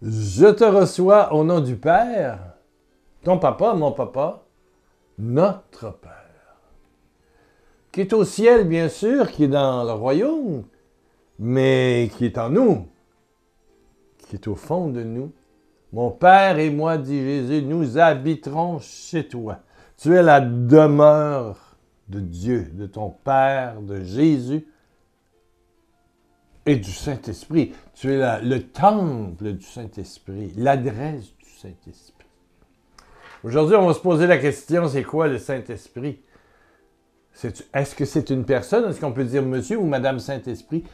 Je te reçois au nom du Père, ton papa, mon papa, notre Père, qui est au ciel, bien sûr, qui est dans le royaume, mais qui est en nous, qui est au fond de nous. Mon Père et moi, dit Jésus, nous habiterons chez toi. Tu es la demeure de Dieu, de ton Père, de Jésus et du Saint-Esprit. Tu es le temple du Saint-Esprit, l'adresse du Saint-Esprit. Aujourd'hui, on va se poser la question, c'est quoi le Saint-Esprit? Est-ce que c'est une personne? Est-ce qu'on peut dire Monsieur ou Madame Saint-Esprit?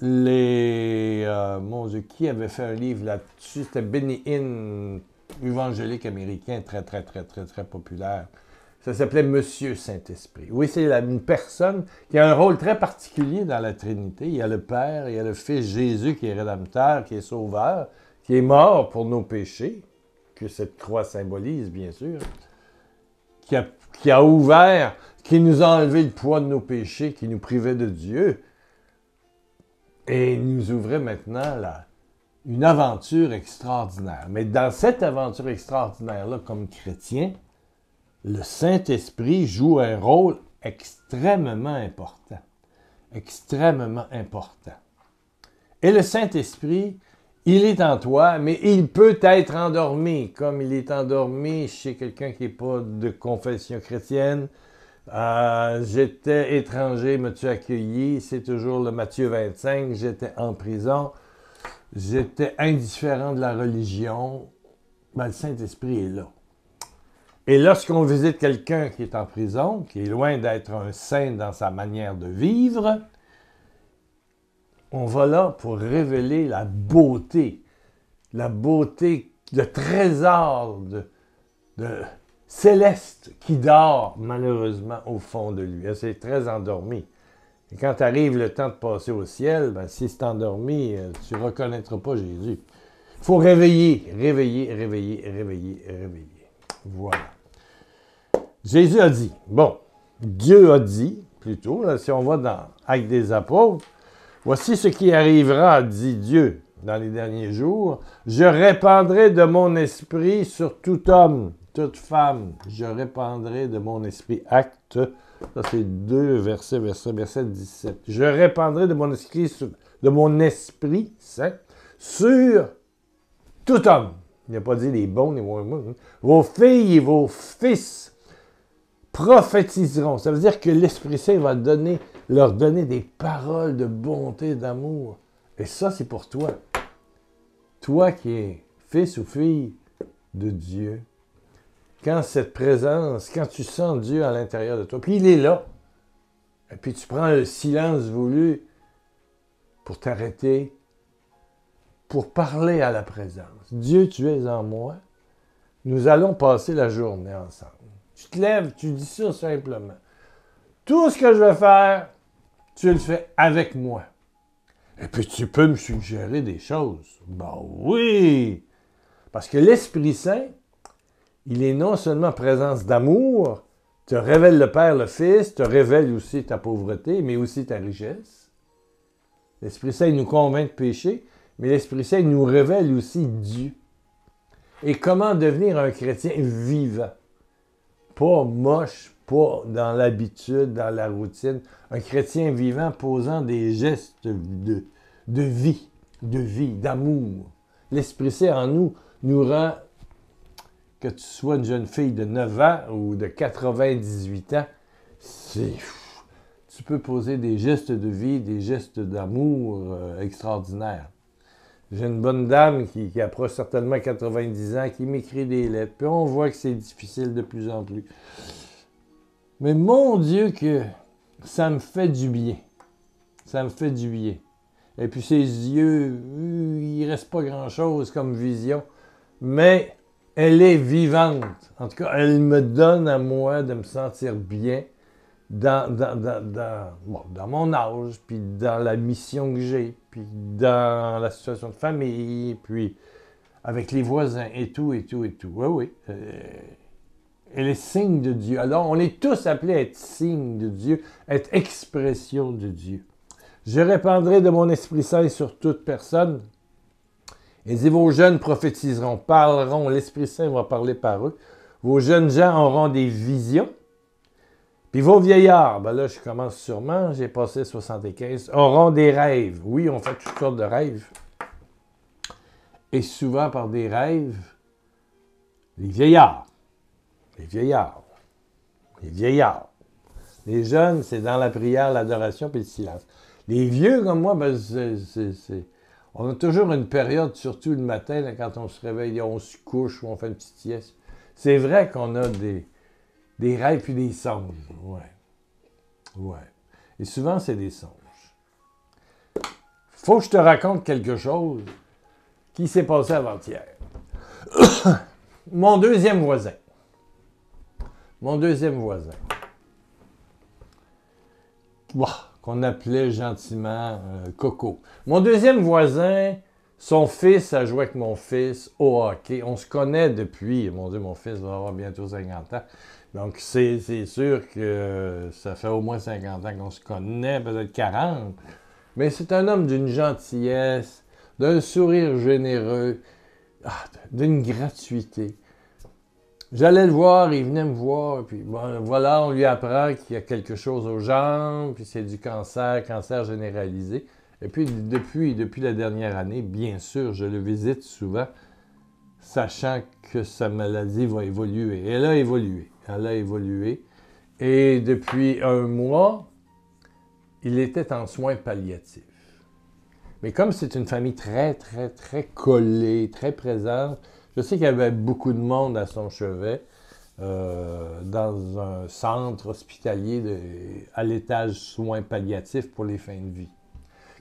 Mon Dieu, qui avait fait un livre là-dessus? C'était Benny Hinn, évangélique américain, très, très, très, très, très populaire. Ça s'appelait Monsieur Saint-Esprit. Oui, c'est une personne qui a un rôle très particulier dans la Trinité. Il y a le Père, il y a le Fils Jésus qui est rédempteur, qui est sauveur, qui est mort pour nos péchés, que cette croix symbolise, bien sûr, qui a ouvert, qui nous a enlevé le poids de nos péchés, qui nous privait de Dieu, et nous ouvrait maintenant une aventure extraordinaire. Mais dans cette aventure extraordinaire-là, comme chrétien, le Saint-Esprit joue un rôle extrêmement important. Extrêmement important. Et le Saint-Esprit, il est en toi, mais il peut être endormi, comme il est endormi chez quelqu'un qui n'est pas de confession chrétienne. J'étais étranger, m'as-tu accueilli? C'est toujours le Matthieu 25. J'étais en prison. J'étais indifférent de la religion. Ben, le Saint-Esprit est là. Et lorsqu'on visite quelqu'un qui est en prison, qui est loin d'être un saint dans sa manière de vivre, on va là pour révéler la beauté, le trésor céleste qui dort malheureusement au fond de lui. C'est très endormi. Et quand arrive le temps de passer au ciel, ben, si c'est endormi, tu ne reconnaîtras pas Jésus. Il faut réveiller. Voilà. Jésus a dit, Dieu a dit, plutôt, là, si on va dans Actes des Apôtres, voici ce qui arrivera, dit Dieu, dans les derniers jours. Je répandrai de mon esprit sur tout homme, toute femme. Je répandrai de mon esprit. Acte, ça c'est 2 verset 17. Je répandrai de mon esprit saint sur tout homme. Il n'a pas dit les bons, les moins bons. Vos filles et vos fils prophétiseront. Ça veut dire que l'Esprit Saint va leur donner des paroles de bonté, d'amour. Et ça, c'est pour toi. Toi qui es fils ou fille de Dieu. Quand cette présence, quand tu sens Dieu à l'intérieur de toi, puis il est là, et puis tu prends le silence voulu pour t'arrêter, pour parler à la présence. Dieu, tu es en moi. Nous allons passer la journée ensemble. Tu te lèves, tu dis ça simplement. Tout ce que je vais faire, tu le fais avec moi. Et puis tu peux me suggérer des choses. Ben oui! Parce que l'Esprit Saint, il est non seulement présence d'amour, te révèle le Père, le Fils, te révèle aussi ta pauvreté, mais aussi ta richesse. L'Esprit Saint nous convainc de péché, mais l'Esprit Saint nous révèle aussi Dieu. Et comment devenir un chrétien vivant? Pas moche, pas dans l'habitude, dans la routine. Un chrétien vivant posant des gestes de vie, d'amour. L'Esprit Saint en nous rend, que tu sois une jeune fille de 9 ans ou de 98 ans, tu peux poser des gestes de vie, des gestes d'amour extraordinaires. J'ai une bonne dame qui approche certainement 90 ans, qui m'écrit des lettres. Puis on voit que c'est difficile de plus en plus. Mais mon Dieu que ça me fait du bien. Ça me fait du bien. Et puis ses yeux, il ne reste pas grand-chose comme vision. Mais elle est vivante. En tout cas, elle me donne à moi de me sentir bien dans mon âge, puis dans la mission que j'ai, puis dans la situation de famille, puis avec les voisins, et tout. Oui. Elle est signe de Dieu. Alors, on est tous appelés à être signe de Dieu, à être expression de Dieu. Je répandrai de mon Esprit Saint sur toute personne, Il dit, vos jeunes prophétiseront, parleront, l'Esprit Saint va parler par eux. Vos jeunes gens auront des visions. Puis vos vieillards, ben là, je commence sûrement, j'ai passé 75, auront des rêves. Oui, on fait toutes sortes de rêves. Et souvent, par des rêves, les vieillards. Les vieillards. Les vieillards. Les jeunes, c'est dans la prière, l'adoration puis le silence. Les vieux comme moi, ben, on a toujours une période, surtout le matin, là, quand on se réveille, on se couche ou on fait une petite sieste. C'est vrai qu'on a des rêves puis des songes. Ouais. Ouais. Et souvent, c'est des songes. Faut que je te raconte quelque chose qui s'est passé avant-hier. Mon deuxième voisin. Qu'on appelait gentiment Coco. Mon deuxième voisin, son fils a joué avec mon fils au hockey. On se connaît depuis, mon Dieu, mon fils va avoir bientôt 50 ans. Donc, c'est sûr que ça fait au moins 50 ans qu'on se connaît, peut-être 40. Mais c'est un homme d'une gentillesse, d'un sourire généreux, d'une gratuité. J'allais le voir, il venait me voir, puis bon, voilà, on lui apprend qu'il y a quelque chose aux jambes, puis c'est du cancer généralisé. Et puis, depuis la dernière année, bien sûr, je le visite souvent, sachant que sa maladie va évoluer. Elle a évolué. Et depuis un mois, il était en soins palliatifs. Mais comme c'est une famille très, très, très collée, très présente, je sais qu'il y avait beaucoup de monde à son chevet, dans un centre hospitalier à l'étage soins palliatifs pour les fins de vie.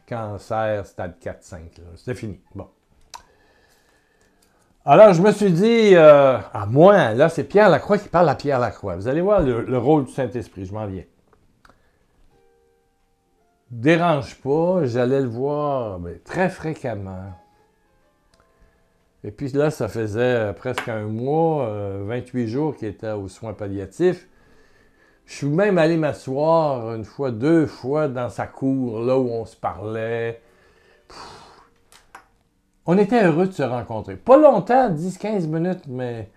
Cancer, stade 4-5, c'était fini. Bon. Alors, je me suis dit, moi, là, c'est Pierre Lacroix qui parle à Pierre Lacroix. Vous allez voir le rôle du Saint-Esprit, je m'en viens. Dérange pas, j'allais le voir très fréquemment. Et puis là, ça faisait presque un mois, 28 jours qu'il était aux soins palliatifs. Je suis même allé m'asseoir une fois, 2 fois dans sa cour, là où on se parlait. On était heureux de se rencontrer. Pas longtemps, 10-15 minutes, mais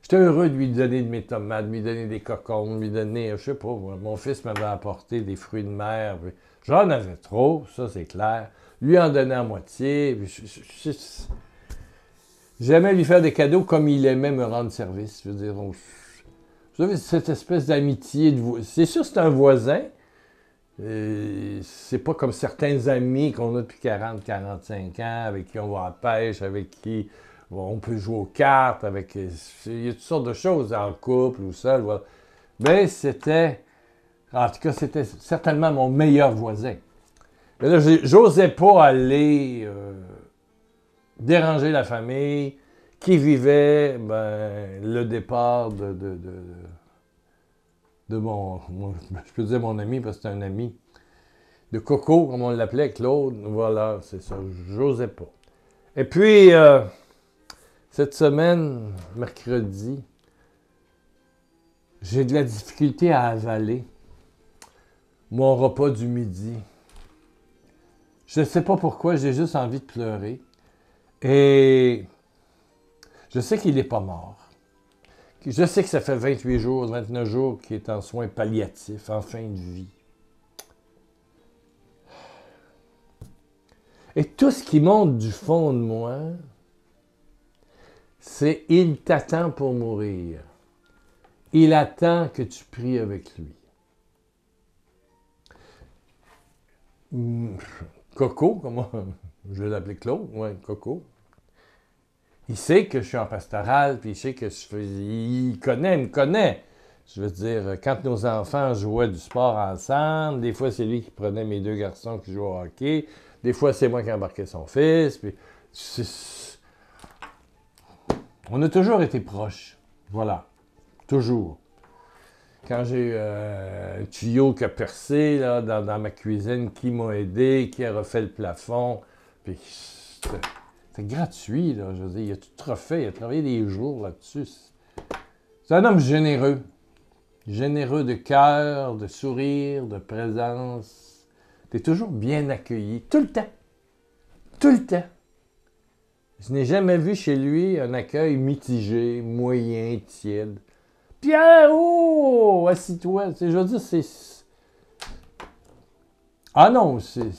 j'étais heureux de lui donner de mes tomates, de lui donner des cocombes, de lui donner, je sais pas, mon fils m'avait apporté des fruits de mer. J'en avais trop, ça c'est clair. Lui en donnait à moitié. J'aimais lui faire des cadeaux comme il aimait me rendre service. Je veux dire, vous savez, cette espèce d'amitié. C'est sûr, c'est un voisin. C'est pas comme certains amis qu'on a depuis 40-45 ans, avec qui on va à la pêche, avec qui on peut jouer aux cartes, il y a toutes sortes de choses en couple ou seul. Voilà. Mais en tout cas, c'était certainement mon meilleur voisin. Mais là, j'osais pas aller déranger la famille qui vivait le départ de je peux dire mon ami parce que c'est un ami, de Coco, comme on l'appelait, Claude. Voilà, c'est ça, j'osais pas. Et puis, cette semaine, mercredi, j'ai de la difficulté à avaler mon repas du midi. Je ne sais pas pourquoi, j'ai juste envie de pleurer. Et je sais qu'il n'est pas mort. Je sais que ça fait 28 jours, 29 jours qu'il est en soins palliatifs, en fin de vie. Et tout ce qui monte du fond de moi, c'est « Il t'attend pour mourir. Il attend que tu pries avec lui. » Coco, comment je vais l'appeler Claude? Oui, Coco. Il sait que je suis en pastoral, puis il sait que il me connaît. Je veux dire, quand nos enfants jouaient du sport ensemble, des fois c'est lui qui prenait mes 2 garçons qui jouaient au hockey, des fois c'est moi qui embarquais son fils, puis on a toujours été proches. Voilà. Toujours. Quand j'ai eu un tuyau qui a percé là, dans ma cuisine, qui m'a aidé, qui a refait le plafond, puis c'était gratuit, là, je veux dire, il a tout refait, il a travaillé des jours là-dessus. C'est un homme généreux. Généreux de cœur, de sourire, de présence. T'es toujours bien accueilli, tout le temps. Tout le temps. Je n'ai jamais vu chez lui un accueil mitigé, moyen, tiède. Un accueil mitigé, moyen, tiède. Pierre, oh, assis-toi. Je veux dire, c'est... Ah non, c'est...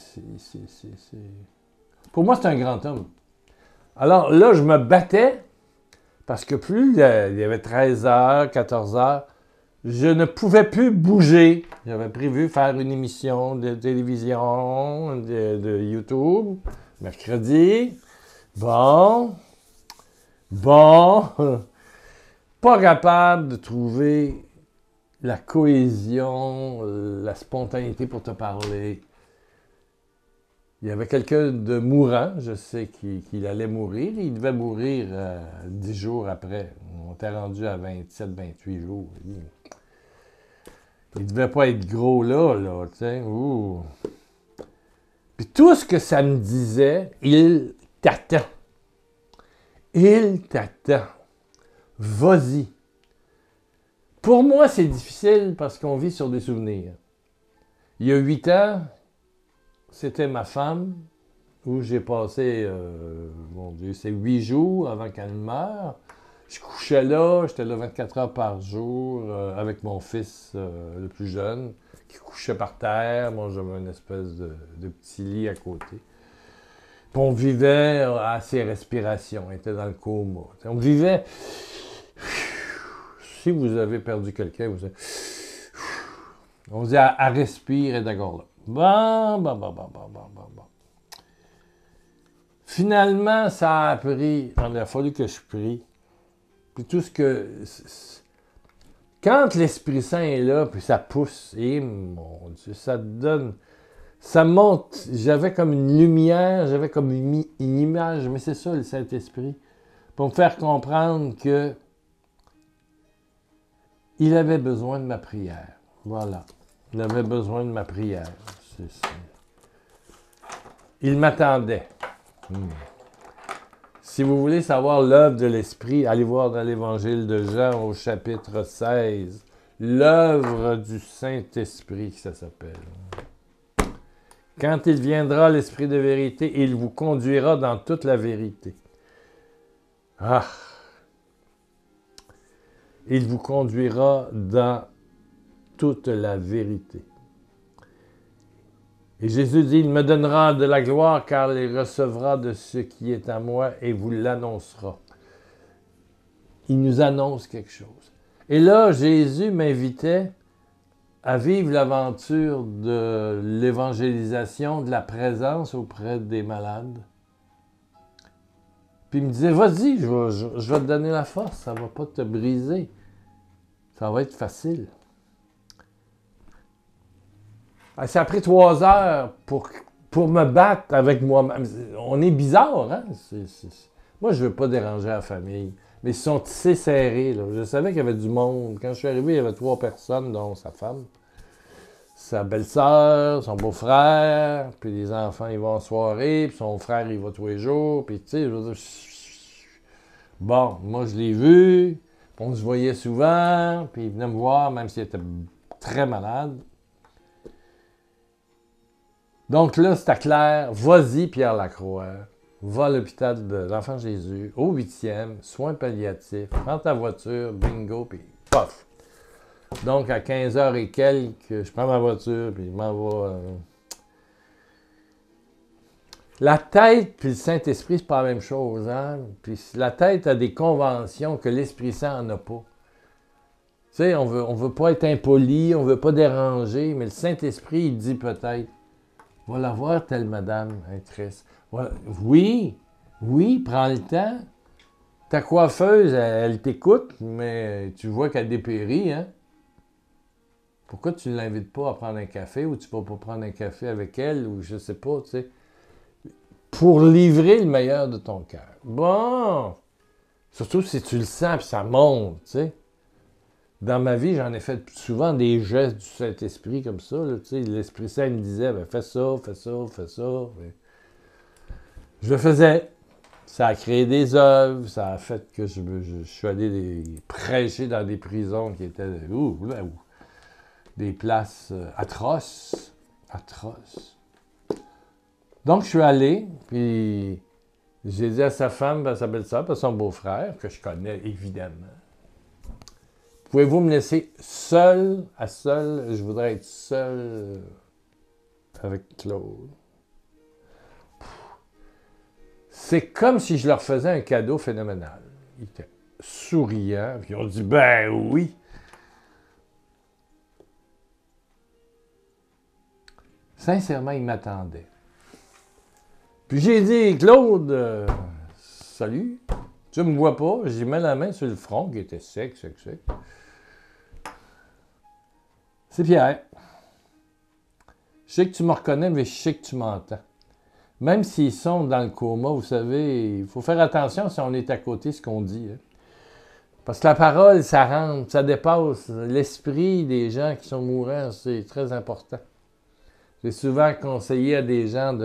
Pour moi, c'est un grand homme. Alors là, je me battais parce que plus il y avait 13 heures, 14 heures, je ne pouvais plus bouger. J'avais prévu faire une émission de télévision, de YouTube, mercredi. Bon, pas capable de trouver la cohésion, la spontanéité pour te parler. Il y avait quelqu'un de mourant, je sais qu'il allait mourir. Il devait mourir 10 jours après. On était rendu à 27, 28 jours. Il devait pas être gros là, tu sais. Puis tout ce que ça me disait, il t'attend. Il t'attend. Vas-y. Pour moi, c'est difficile parce qu'on vit sur des souvenirs. Il y a 8 ans, c'était ma femme, où j'ai passé, mon Dieu, c'est 8 jours avant qu'elle meure. Je couchais là, j'étais là 24 heures par jour avec mon fils le plus jeune, qui couchait par terre. Moi, j'avais une espèce de petit lit à côté. Puis on vivait à ses respirations, on était dans le coma. On vivait... Si vous avez perdu quelqu'un, vous savez... On dit à respirer, d'accord là. Bon. Finalement, ça a pris... Il a fallu que je prie. Puis tout ce que... Quand l'Esprit Saint est là, puis ça pousse, et mon Dieu, ça donne... Ça monte, j'avais comme une lumière, j'avais comme une image, mais c'est ça le Saint-Esprit, pour me faire comprendre que il avait besoin de ma prière. Voilà, il avait besoin de ma prière. Il m'attendait. Si vous voulez savoir l'œuvre de l'Esprit, allez voir dans l'Évangile de Jean au chapitre 16, l'œuvre du Saint-Esprit, ça s'appelle. Quand il viendra, l'Esprit de vérité, il vous conduira dans toute la vérité. Ah! Il vous conduira dans toute la vérité. Et Jésus dit, il me donnera de la gloire car il recevra de ce qui est à moi et vous l'annoncera. Il nous annonce quelque chose. Et là, Jésus m'invitait à vivre l'aventure de l'évangélisation, de la présence auprès des malades. Puis il me disait, vas-y, je vais te donner la force, ça ne va pas te briser. Ça va être facile. Ça a pris 3 heures pour me battre avec moi-même. On est bizarre, hein? Moi, je ne veux pas déranger la famille. Mais ils sont tissés serrés. Là. Je savais qu'il y avait du monde. Quand je suis arrivé, il y avait 3 personnes, dont sa femme, sa belle-sœur, son beau-frère, puis les enfants, ils vont en soirée, puis son frère, il va tous les jours, puis tu sais, je veux dire... Bon, moi, je l'ai vu, on se voyait souvent, puis il venait me voir, même s'il était très malade. Donc là, c'était clair, vas-y, Pierre Lacroix. Va à l'hôpital de l'Enfant Jésus, au 8e, soins palliatifs, prends ta voiture, bingo, puis pof! Donc, à 15h et quelques, je prends ma voiture, puis je m'en vais... La tête puis le Saint-Esprit, c'est pas la même chose, hein? Puis la tête a des conventions que l'Esprit Saint n'en a pas. Tu sais, on veut pas être impoli, on veut pas déranger, mais le Saint-Esprit, il dit peut-être, va la voir telle madame, triste. Voilà. Oui, prends le temps. Ta coiffeuse, elle t'écoute, mais tu vois qu'elle dépérit, hein? Pourquoi tu ne l'invites pas à prendre un café ou tu ne vas pas prendre un café avec elle ou je sais pas, tu sais. Pour livrer le meilleur de ton cœur. Bon! Surtout si tu le sens et ça monte, tu sais. Dans ma vie, j'en ai fait souvent des gestes du Saint-Esprit comme ça, là, tu sais. L'Esprit Saint me disait, ben, fais ça. Je le faisais. Ça a créé des œuvres, ça a fait que je suis allé prêcher dans des prisons qui étaient des places atroces. Donc, je suis allé, puis J'ai dit à sa femme, à sa belle-sœur, à son beau-frère, que je connais évidemment, pouvez-vous me laisser seul, je voudrais être seul avec Claude. C'est comme si je leur faisais un cadeau phénoménal. Ils étaient souriants, puis ils ont dit, ben oui. Sincèrement, ils m'attendaient. Puis j'ai dit, Claude, salut, tu me vois pas? J'ai mis la main sur le front, qui était sec. C'est Pierre. Je sais que tu me reconnais, mais je sais que tu m'entends. Même s'ils sont dans le coma, vous savez, il faut faire attention si on est à côté de ce qu'on dit. Hein. Parce que la parole, ça rentre, ça dépasse. L'esprit des gens qui sont mourants, c'est très important. J'ai souvent conseillé à des gens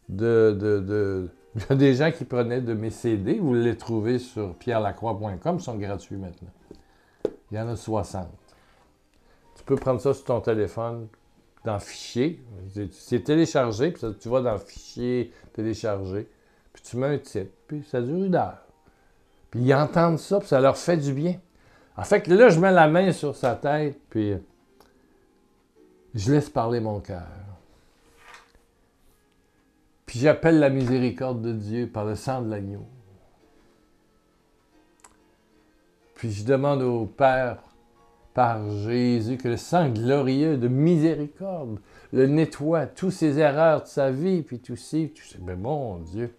des gens qui prenaient de mes CD. Vous les trouvez sur pierrelacroix.com, ils sont gratuits maintenant. Il y en a 60. Tu peux prendre ça sur ton téléphone, dans Fichier. C'est téléchargé, puis tu vas dans Fichier, télécharger, puis tu mets un titre, puis ça dure 1 heure. Puis ils entendent ça, puis ça leur fait du bien. En fait, là, je mets la main sur sa tête, puis je laisse parler mon cœur. Puis j'appelle la miséricorde de Dieu par le sang de l'agneau. Puis je demande au Père, par Jésus, que le sang glorieux de miséricorde le nettoie, toutes ses erreurs de sa vie, puis tout ça. Mais mon Dieu.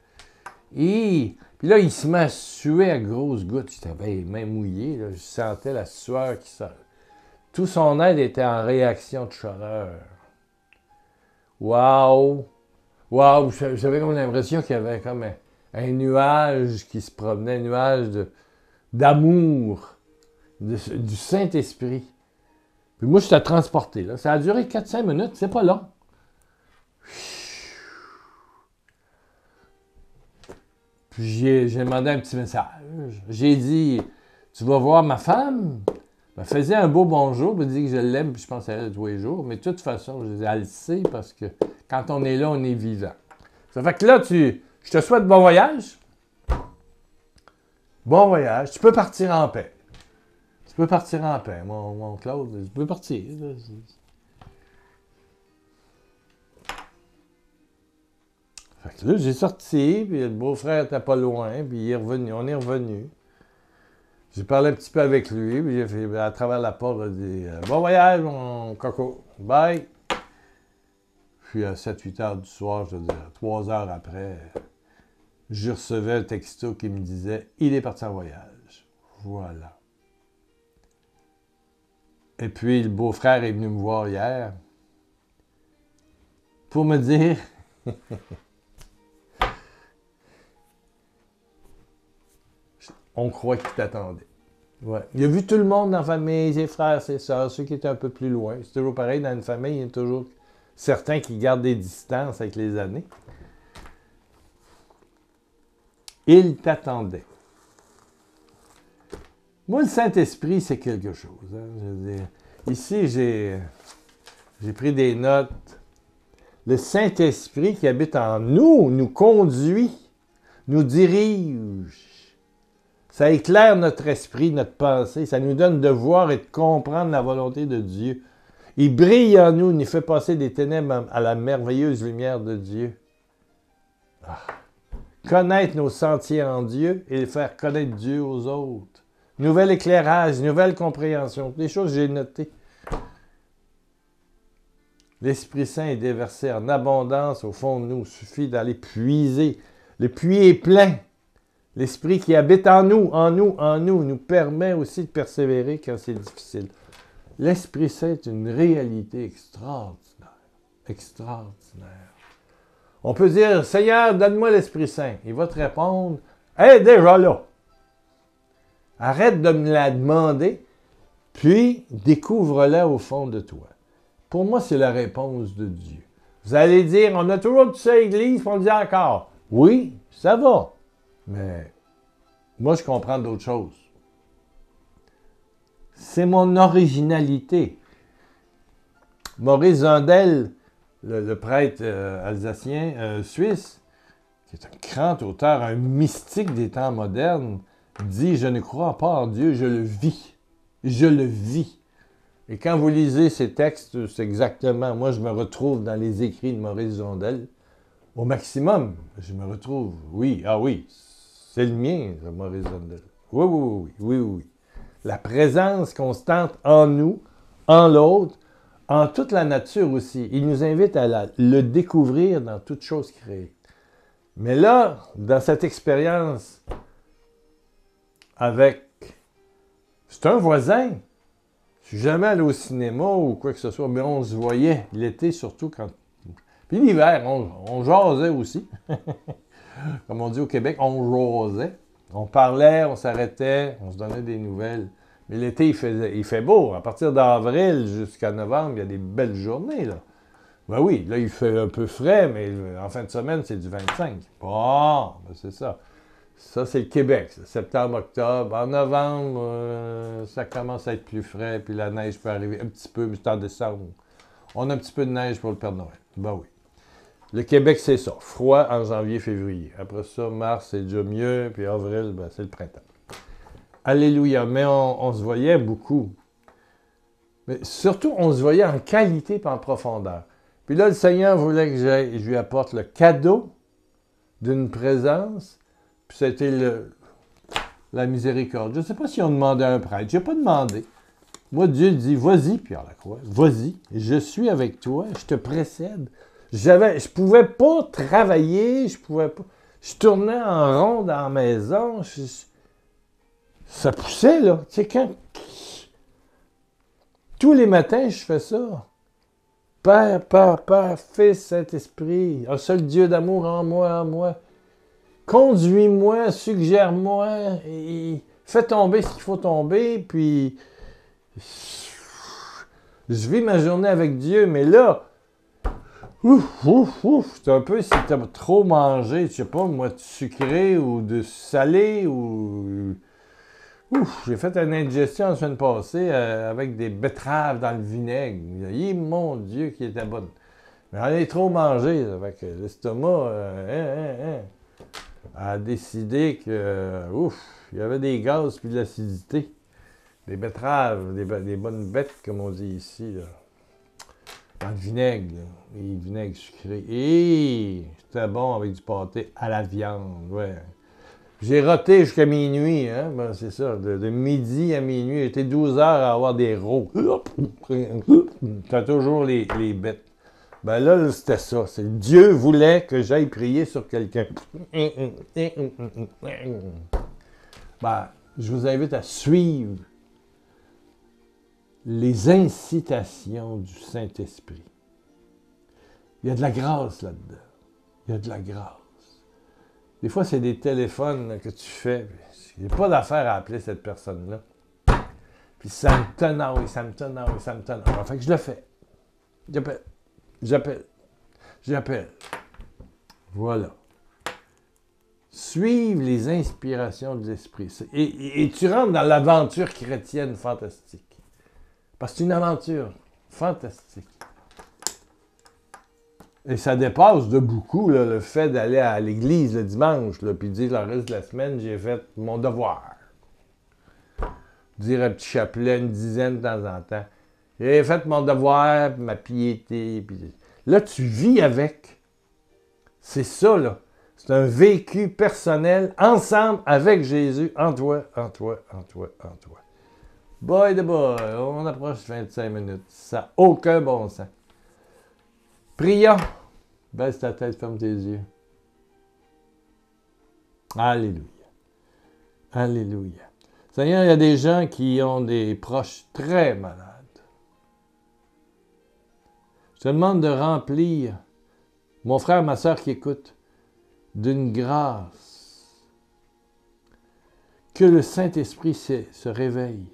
Puis là, il se met à suer à grosses gouttes. J'étais les mains mouillées, là. Je sentais la sueur qui sort. Tout son aide était en réaction de chaleur. Wow! Wow! J'avais comme l'impression qu'il y avait comme un nuage qui se promenait, un nuage d'amour, du Saint-Esprit. Puis moi, j'étais transporté. Là. Ça a duré 4-5 minutes, c'est pas long. Puis j'ai demandé un petit message. J'ai dit, tu vas voir ma femme? Elle faisait un beau bonjour, elle dit que je l'aime, puis je pense à elle tous les jours. Mais de toute façon, je dis, elle le sait, parce que quand on est là, on est vivant. Ça fait que là, je te souhaite bon voyage. Bon voyage. Tu peux partir en paix. Tu peux partir en paix, mon Claude. Tu peux partir. Fait que là, j'ai sorti, puis le beau-frère était pas loin, puis il est revenu, on est revenu. J'ai parlé un petit peu avec lui, puis j'ai fait, à travers la porte, il a dit « Bon voyage, mon coco. Bye! » Puis à 7-8 heures du soir, je veux dire, 3 heures après, je recevais un texto qui me disait « Il est parti en voyage. » Voilà. Et puis, le beau-frère est venu me voir hier pour me dire on croit qu'il t'attendait. Ouais. Il a vu tout le monde dans la famille, ses frères, ses sœurs, ceux qui étaient un peu plus loin. C'est toujours pareil, dans une famille, il y a toujours certains qui gardent des distances avec les années. Il t'attendait. Moi, le Saint-Esprit, c'est quelque chose. Hein. Je veux dire, ici, j'ai pris des notes. Le Saint-Esprit qui habite en nous, nous conduit, nous dirige. Ça éclaire notre esprit, notre pensée. Ça nous donne de voir et de comprendre la volonté de Dieu. Il brille en nous, il nous fait passer des ténèbres à la merveilleuse lumière de Dieu. Ah. Connaître nos sentiers en Dieu et faire connaître Dieu aux autres. Nouvel éclairage, nouvelle compréhension. Des choses que j'ai notées. L'Esprit Saint est déversé en abondance au fond de nous. Il suffit d'aller puiser. Le puits est plein. L'Esprit qui habite en nous, nous permet aussi de persévérer quand c'est difficile. L'Esprit Saint est une réalité extraordinaire. Extraordinaire. On peut dire, Seigneur, donne-moi l'Esprit Saint. Il va te répondre, hey, déjà là. Arrête de me la demander, puis découvre-la au fond de toi. Pour moi, c'est la réponse de Dieu. Vous allez dire, on a toujours tout ça à l'église, puis on le dit encore. Oui, ça va. Mais moi, je comprends d'autres choses. C'est mon originalité. Maurice Zundel, le prêtre alsacien, suisse, qui est un grand auteur, un mystique des temps modernes, dit « Je ne crois pas en Dieu, je le vis. Je le vis. » Et quand vous lisez ces textes, c'est exactement, moi je me retrouve dans les écrits de Maurice Zondel. Au maximum, je me retrouve, oui, c'est le mien, Maurice Zondel. Oui. La présence constante en nous, en l'autre, en toute la nature aussi. Il nous invite à le découvrir dans toute chose créée. Mais là, dans cette expérience avec... C'est un voisin. Je suis jamais allé au cinéma ou quoi que ce soit, mais on se voyait l'été surtout quand... Puis l'hiver, on jasait aussi. Comme on dit au Québec, on jasait. On parlait, on s'arrêtait, on se donnait des nouvelles. Mais l'été, il fait beau. À partir d'avril jusqu'à novembre, il y a des belles journées, là. Ben oui, là, il fait un peu frais, mais en fin de semaine, c'est du 25. Bon, ben c'est ça. Ça, c'est le Québec. Septembre, octobre. En novembre, ça commence à être plus frais, puis la neige peut arriver un petit peu, mais c'est en décembre. On a un petit peu de neige pour le Père Noël. Ben oui. Le Québec, c'est ça. Froid en janvier, février. Après ça, mars, c'est déjà mieux, puis avril, ben, c'est le printemps. Alléluia. Mais on se voyait beaucoup. Mais surtout, on se voyait en qualité et en profondeur. Puis là, le Seigneur voulait que je lui apporte le cadeau d'une présence, puis c'était la miséricorde. Je ne sais pas si on demandait un prêtre. Je n'ai pas demandé. Moi, Dieu dit, vas-y, Pierre Lacroix, vas-y, je suis avec toi, je te précède. Je pouvais pas travailler, je pouvais pas... Je tournais en rond dans la maison, ça poussait, là. Tu sais, quand... Tous les matins, je fais ça. Père, Fils, Saint-Esprit, un seul Dieu d'amour en moi. Conduis-moi, suggère-moi, et fais tomber ce qu'il faut tomber, puis je vis ma journée avec Dieu, mais là, c'est un peu si tu as trop mangé, je sais pas, moi, de sucré ou de salé, ou... j'ai fait une indigestion la semaine passée avec des betteraves dans le vinaigre. Mon Dieu, qui était bonne. Mais j'en ai trop mangé, avec l'estomac a décidé que, il y avait des gaz puis de l'acidité. Des betteraves, des bonnes bêtes, comme on dit ici, là. Dans le vinaigre, là. Les vinaigres sucrés. Et c'était bon avec du pâté à la viande, ouais. J'ai roté jusqu'à minuit, hein? Ben, c'est ça, de midi à minuit. J'étais 12 heures à avoir des rots. T'as toujours les bêtes. Ben là, c'était ça. Dieu voulait que j'aille prier sur quelqu'un. Ben, je vous invite à suivre les incitations du Saint-Esprit. Il y a de la grâce là-dedans. Il y a de la grâce. Des fois, c'est des téléphones là, que tu fais. Il n'y a pas d'affaire à appeler cette personne-là. Puis ça me tenaille. Fait que je le fais. J'appelle. Voilà. Suivre les inspirations de l'Esprit. Et tu rentres dans l'aventure chrétienne fantastique. Parce que c'est une aventure fantastique. Et ça dépasse de beaucoup là, le fait d'aller à l'église le dimanche, là, puis dire le reste de la semaine, j'ai fait mon devoir. Dire un petit chapelet, une dizaine de temps en temps. J'ai fait mon devoir, ma piété. Puis... Là, tu vis avec. C'est ça, là. C'est un vécu personnel, ensemble, avec Jésus, en toi. Boy de boy, on approche 25 minutes. Ça n'a aucun bon sens. Prions. Baisse ta tête, ferme tes yeux. Alléluia. Alléluia. Seigneur, il y a des gens qui ont des proches très malades. Je te demande de remplir mon frère, ma soeur qui écoute, d'une grâce. Que le Saint-Esprit se réveille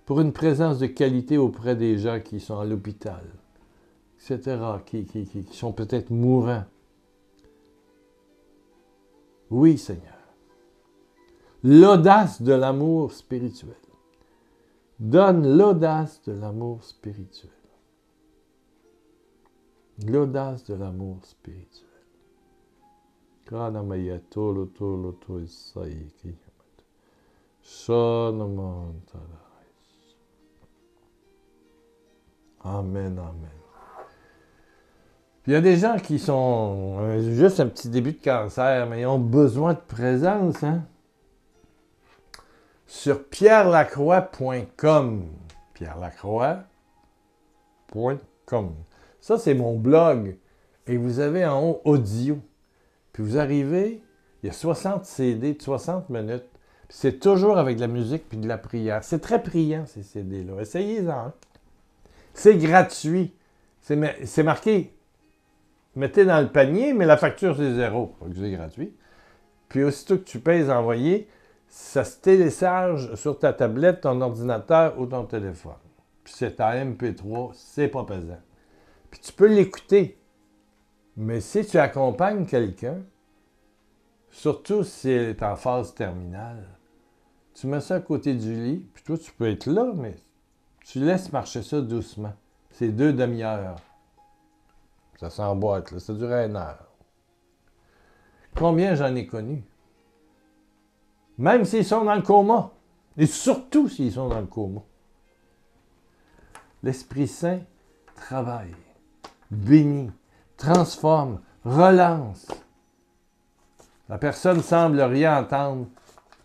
pour une présence de qualité auprès des gens qui sont à l'hôpital, etc., qui sont peut-être mourants. Oui, Seigneur. L'audace de l'amour spirituel. Donne l'audace de l'amour spirituel. L'audace de l'amour spirituel. Kanamaya tolo tolo to isaiki. Shanamantarai. Amen, amen. Puis il y a des gens qui sont juste un petit début de cancer, mais ils ont besoin de présence, hein? Sur pierrelacroix.com. pierrelacroix.com. Ça, c'est mon blog. Et vous avez en haut audio. Puis vous arrivez, il y a 60 CD de 60 minutes. Puis c'est toujours avec de la musique puis de la prière. C'est très priant, ces CD-là. Essayez-en. Hein? C'est gratuit. C'est marqué. Mettez dans le panier, mais la facture, c'est 0. Donc c'est gratuit. Puis aussitôt que tu payes envoyer, ça se télécharge sur ta tablette, ton ordinateur ou ton téléphone. Puis c'est en MP3, c'est pas pesant. Puis tu peux l'écouter. Mais si tu accompagnes quelqu'un, surtout si elle est en phase terminale, tu mets ça à côté du lit, puis toi, tu peux être là, mais tu laisses marcher ça doucement. C'est 2 demi-heures. Ça s'emboîte, là. Ça dure 1 heure. Combien j'en ai connu? Même s'ils sont dans le coma. Et surtout s'ils sont dans le coma. L'Esprit Saint travaille, bénit, transforme, relance. La personne semble rien entendre,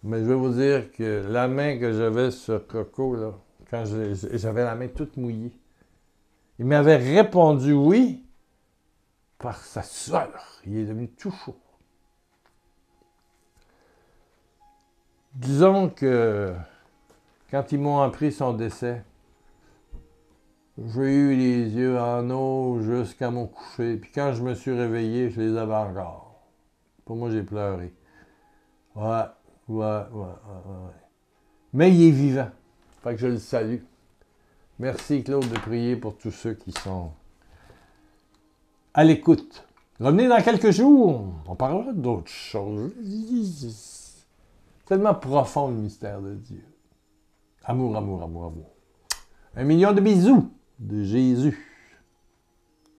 mais je vais vous dire que la main que j'avais sur Coco, là, quand j'avais la main toute mouillée, il m'avait répondu oui par sa sueur. Il est devenu tout chaud. Disons que quand ils m'ont appris son décès, j'ai eu les yeux en eau jusqu'à mon coucher. Puis quand je me suis réveillé, je les avais encore. Pour moi, j'ai pleuré. Ouais. Mais il est vivant. Fait que je le salue. Merci, Claude, de prier pour tous ceux qui sont à l'écoute. Revenez dans quelques jours. On parlera d'autres choses. Tellement profond, le mystère de Dieu. Amour, amour, amour, amour. 1 million de bisous de Jésus.